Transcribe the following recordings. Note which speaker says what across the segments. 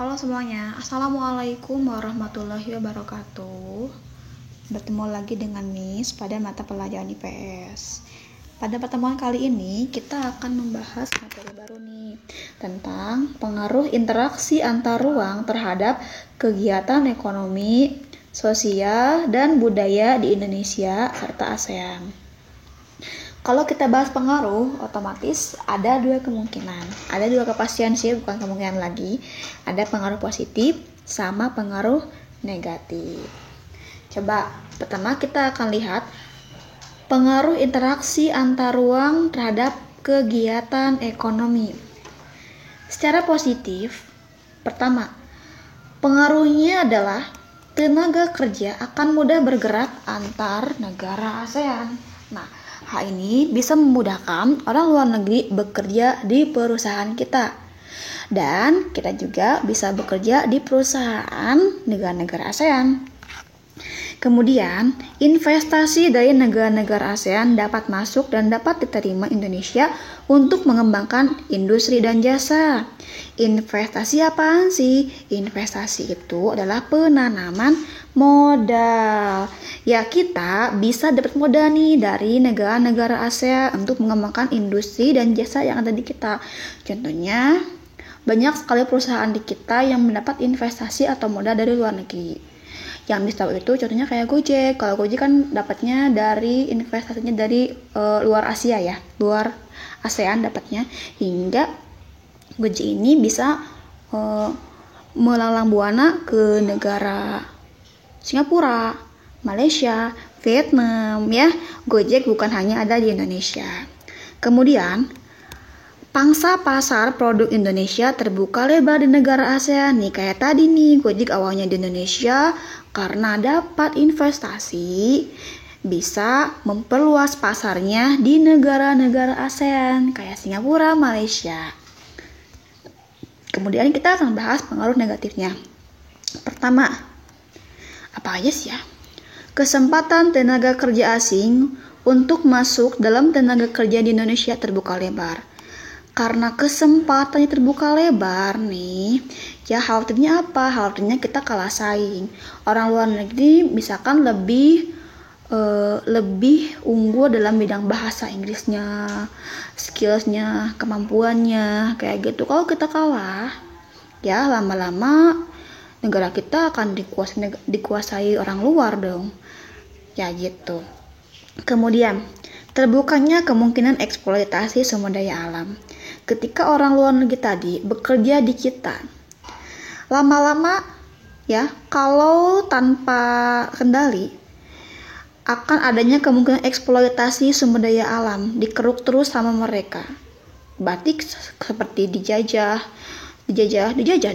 Speaker 1: Halo semuanya, Assalamualaikum warahmatullahi wabarakatuh. Bertemu lagi dengan Miss pada mata pelajaran IPS. Pada pertemuan kali ini kita akan membahas materi baru nih tentang pengaruh interaksi antar ruang terhadap kegiatan ekonomi, sosial, dan budaya di Indonesia serta ASEAN. Kalau kita bahas pengaruh, otomatis ada dua kemungkinan. Ada dua kepastian sih, bukan kemungkinan lagi. Ada pengaruh positif sama pengaruh negatif. Coba, pertama kita akan lihat pengaruh interaksi antar ruang terhadap kegiatan ekonomi. Secara positif, pertama, pengaruhnya adalah tenaga kerja akan mudah bergerak antar negara ASEAN. Nah, hal ini bisa memudahkan orang luar negeri bekerja di perusahaan kita. Dan kita juga bisa bekerja di perusahaan negara-negara ASEAN. Kemudian, investasi dari negara-negara ASEAN dapat masuk dan dapat diterima Indonesia untuk mengembangkan industri dan jasa. Investasi apaan sih? Investasi itu adalah penanaman modal. Ya, kita bisa dapat modal nih dari negara-negara ASEAN untuk mengembangkan industri dan jasa yang ada di kita. Contohnya, banyak sekali perusahaan di kita yang mendapat investasi atau modal dari luar negeri. Yang bisa tahu itu contohnya kayak Gojek. Kalau Gojek kan dapatnya dari investasinya dari luar Asia ya, luar ASEAN dapatnya, hingga Gojek ini bisa melalang buana ke negara Singapura, Malaysia, Vietnam ya. Gojek bukan hanya ada di Indonesia. Kemudian pangsa pasar produk Indonesia terbuka lebar di negara ASEAN nih, kayak tadi nih Gojek awalnya di Indonesia karena dapat investasi bisa memperluas pasarnya di negara-negara ASEAN kayak Singapura, Malaysia. Kemudian kita akan bahas pengaruh negatifnya. Pertama, apa aja sih ya? Kesempatan tenaga kerja asing untuk masuk dalam tenaga kerja di Indonesia terbuka lebar. Karena kesempatannya terbuka lebar nih, ya khawatirnya apa? Khawatirnya kita kalah saing. Orang luar negeri misalkan lebih unggul dalam bidang bahasa Inggrisnya, skillsnya, kemampuannya, kayak gitu. Kalau kita kalah, ya lama-lama negara kita akan dikuasai orang luar dong. Ya gitu. Kemudian, terbukanya kemungkinan eksploitasi sumber daya alam. Ketika orang luar negeri tadi bekerja di kita, lama-lama ya, kalau tanpa kendali, akan adanya kemungkinan eksploitasi sumber daya alam, dikeruk terus sama mereka. Berarti seperti dijajah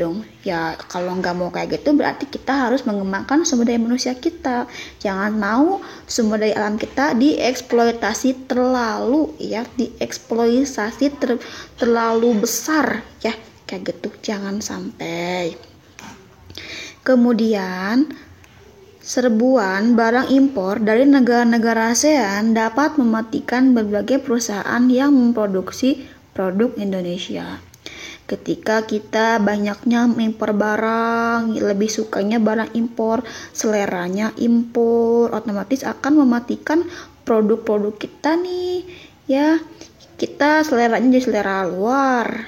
Speaker 1: dong. Ya kalau nggak mau kayak gitu, berarti kita harus mengembangkan sumber daya manusia kita. Jangan mau sumber daya alam kita dieksploitasi terlalu terlalu besar ya, kayak gitu. Jangan sampai. Kemudian serbuan barang impor dari negara-negara ASEAN dapat mematikan berbagai perusahaan yang memproduksi produk Indonesia. Ketika kita banyaknya impor barang, lebih sukanya barang impor, seleranya impor, otomatis akan mematikan produk-produk kita nih. Ya, kita seleranya jadi selera luar,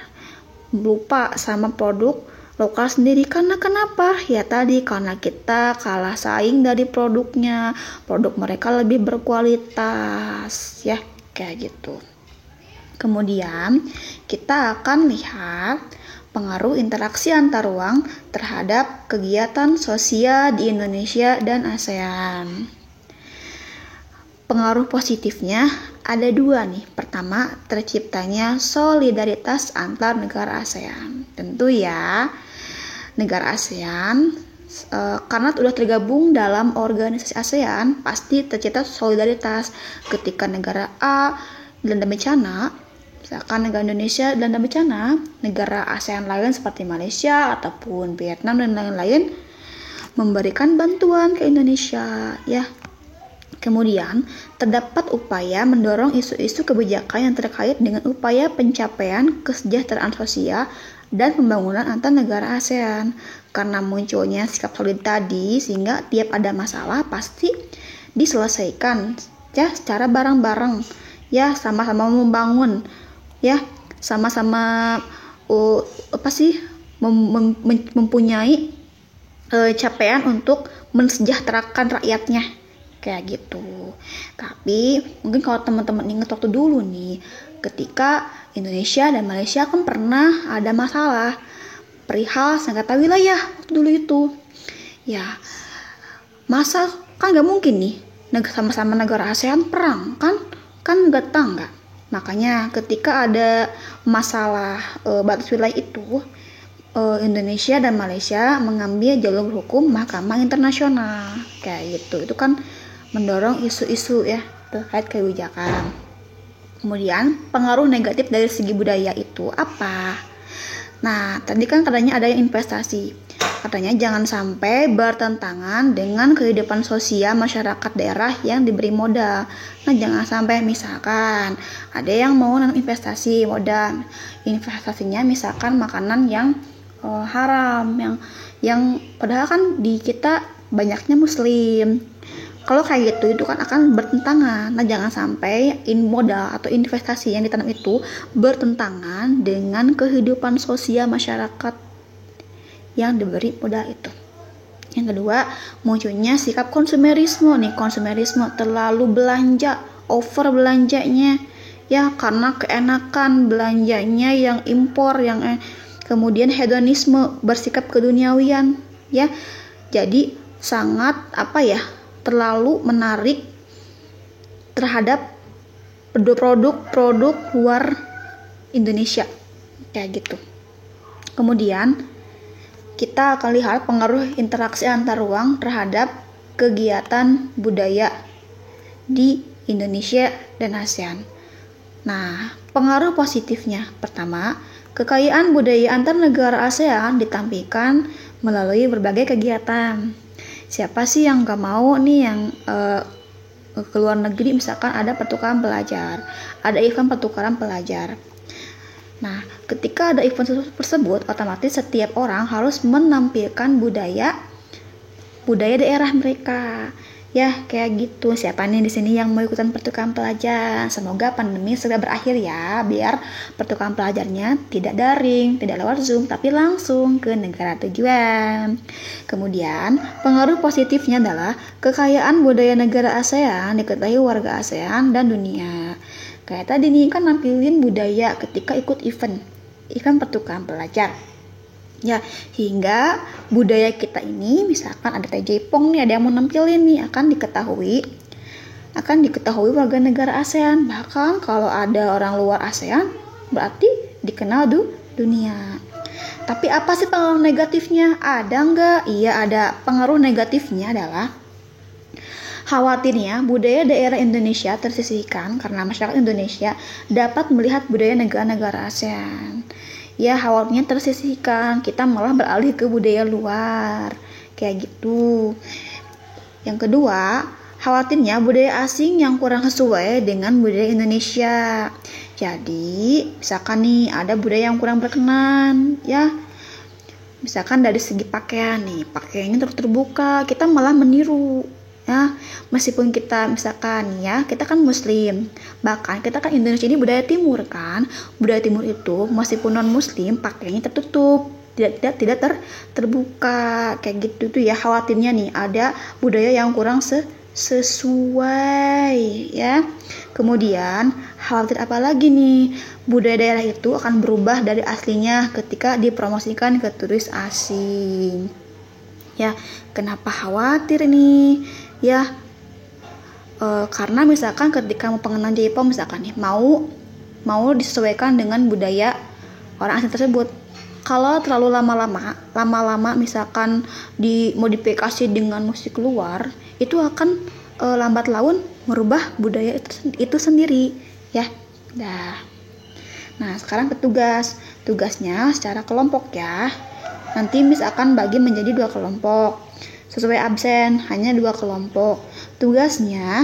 Speaker 1: lupa sama produk lokal sendiri. Karena kenapa? Ya tadi, karena kita kalah saing dari produknya. Produk mereka lebih berkualitas, ya kayak gitu. Kemudian kita akan lihat pengaruh interaksi antar ruang terhadap kegiatan sosial di Indonesia dan ASEAN. Pengaruh positifnya ada dua nih. Pertama, terciptanya solidaritas antar negara ASEAN. Tentu ya, negara ASEAN karena sudah tergabung dalam organisasi ASEAN, pasti tercipta solidaritas. Ketika negara A dilanda bencana, misalkan negara Indonesia dilanda bencana, negara ASEAN lain seperti Malaysia ataupun Vietnam dan lain-lain memberikan bantuan ke Indonesia ya. Kemudian, terdapat upaya mendorong isu-isu kebijakan yang terkait dengan upaya pencapaian kesejahteraan sosial dan pembangunan antar negara ASEAN. Karena munculnya sikap solid tadi, sehingga tiap ada masalah pasti diselesaikan ya secara bareng-bareng, ya sama-sama membangun, ya sama-sama mempunyai capaian untuk mensejahterakan rakyatnya kayak gitu. Tapi mungkin kalau teman-teman ingat waktu dulu nih, ketika Indonesia dan Malaysia kan pernah ada masalah perihal sengketa wilayah waktu dulu itu. Ya, masa kan nggak mungkin nih sama-sama negara ASEAN perang kan nggak tangga. Makanya ketika ada masalah batas wilayah itu, Indonesia dan Malaysia mengambil jalur hukum Mahkamah Internasional kayak gitu. Itu kan mendorong isu-isu ya terkait kebijakan. Kemudian pengaruh negatif dari segi budaya itu apa? Nah, tadi kan katanya ada yang investasi. Katanya jangan sampai bertentangan dengan kehidupan sosial masyarakat daerah yang diberi modal. Nah, jangan sampai misalkan ada yang mau nanam investasi modal. Investasinya misalkan makanan yang haram, yang padahal kan di kita banyaknya muslim. Kalau kayak gitu itu kan akan bertentangan. Nah, jangan sampai modal atau investasi yang ditanam itu bertentangan dengan kehidupan sosial masyarakat yang diberi modal itu. Yang kedua, munculnya sikap konsumerisme nih. Konsumerisme terlalu belanja, over belanjanya ya, karena keenakan belanjanya yang impor, yang kemudian hedonisme, bersikap keduniawian ya. Jadi sangat terlalu menarik terhadap produk luar Indonesia kayak gitu. Kemudian kita akan lihat pengaruh interaksi antar ruang terhadap kegiatan budaya di Indonesia dan ASEAN. Nah, pengaruh positifnya pertama, kekayaan budaya antar negara ASEAN ditampilkan melalui berbagai kegiatan. Siapa sih yang gak mau nih yang ke luar negeri, misalkan ada pertukaran pelajar, ada event pertukaran pelajar. Nah, ketika ada event tersebut, otomatis setiap orang harus menampilkan budaya daerah mereka. Ya, kayak gitu. Siapa nih di sini yang mau ikutan pertukaran pelajar? Semoga pandemi segera berakhir ya, biar pertukaran pelajarnya tidak daring, tidak lewat Zoom, tapi langsung ke negara tujuan. Kemudian, pengaruh positifnya adalah kekayaan budaya negara ASEAN diketahui warga ASEAN dan dunia. Kayak tadi nih kan nampilin budaya ketika ikut event pertukaran pelajar. Ya, hingga budaya kita ini misalkan ada Jaipong nih, ada yang mau nampilin nih, akan diketahui warga negara ASEAN. Bahkan kalau ada orang luar ASEAN berarti dikenal dunia. Tapi apa sih pengaruh negatifnya? Ada nggak? Iya, ada. Pengaruh negatifnya adalah khawatirnya budaya daerah Indonesia tersisihkan karena masyarakat Indonesia dapat melihat budaya negara-negara ASEAN. Ya, khawatirnya tersisihkan, kita malah beralih ke budaya luar kayak gitu. Yang kedua, khawatirnya budaya asing yang kurang sesuai dengan budaya Indonesia. Jadi misalkan nih ada budaya yang kurang berkenan ya, misalkan dari segi pakaian nih, pakaiannya terbuka, kita malah meniru ya, meskipun kita misalkan ya, kita kan muslim, bahkan kita kan Indonesia ini budaya timur kan, budaya timur itu meskipun non muslim pakaiannya tertutup, tidak terbuka kayak gitu tuh ya. Khawatirnya nih ada budaya yang kurang sesuai ya. Kemudian khawatir apa lagi nih, budaya daerah itu akan berubah dari aslinya ketika dipromosikan ke turis asing ya. Kenapa khawatir nih ya? Karena misalkan ketika mau pengenalan Jaipong misalkan nih, mau disesuaikan dengan budaya orang asing tersebut. Kalau terlalu lama-lama misalkan dimodifikasi dengan musik luar, itu akan lambat laun merubah budaya itu sendiri ya. Nah, sekarang tugasnya secara kelompok ya. Nanti misalkan bagi menjadi 2 kelompok. Sesuai absen hanya 2 kelompok. Tugasnya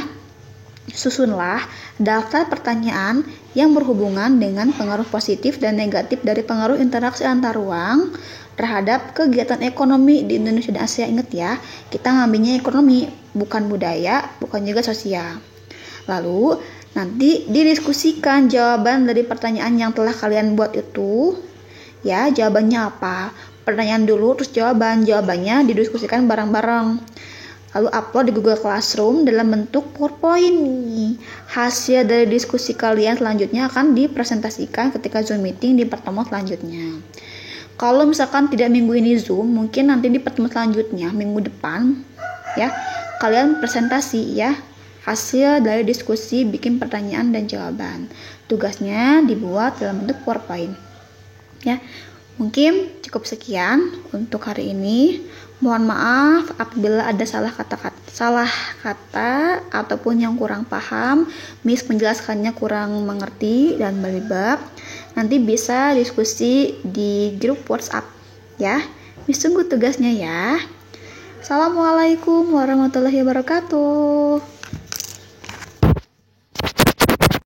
Speaker 1: Susunlah daftar pertanyaan yang berhubungan dengan pengaruh positif dan negatif dari pengaruh interaksi antar ruang terhadap kegiatan ekonomi di Indonesia dan Asia. Ingat ya, kita ngambilnya ekonomi, bukan budaya, bukan juga sosial. Lalu nanti didiskusikan jawaban dari pertanyaan yang telah kalian buat itu. Ya, jawabannya apa? Pertanyaan dulu, terus jawabannya didiskusikan bareng-bareng. Lalu upload di Google Classroom dalam bentuk PowerPoint nih. Hasil dari diskusi kalian selanjutnya akan dipresentasikan ketika Zoom meeting di pertemuan selanjutnya. Kalau misalkan tidak minggu ini Zoom, mungkin nanti di pertemuan selanjutnya, minggu depan, ya, kalian presentasi ya, hasil dari diskusi bikin pertanyaan dan jawaban. Tugasnya dibuat dalam bentuk PowerPoint. Ya, mungkin cukup sekian untuk hari ini. Mohon maaf apabila ada salah kata ataupun yang kurang paham, Miss menjelaskannya kurang mengerti dan belibet. Nanti bisa diskusi di grup WhatsApp ya. Miss tunggu tugasnya ya. Assalamualaikum warahmatullahi wabarakatuh.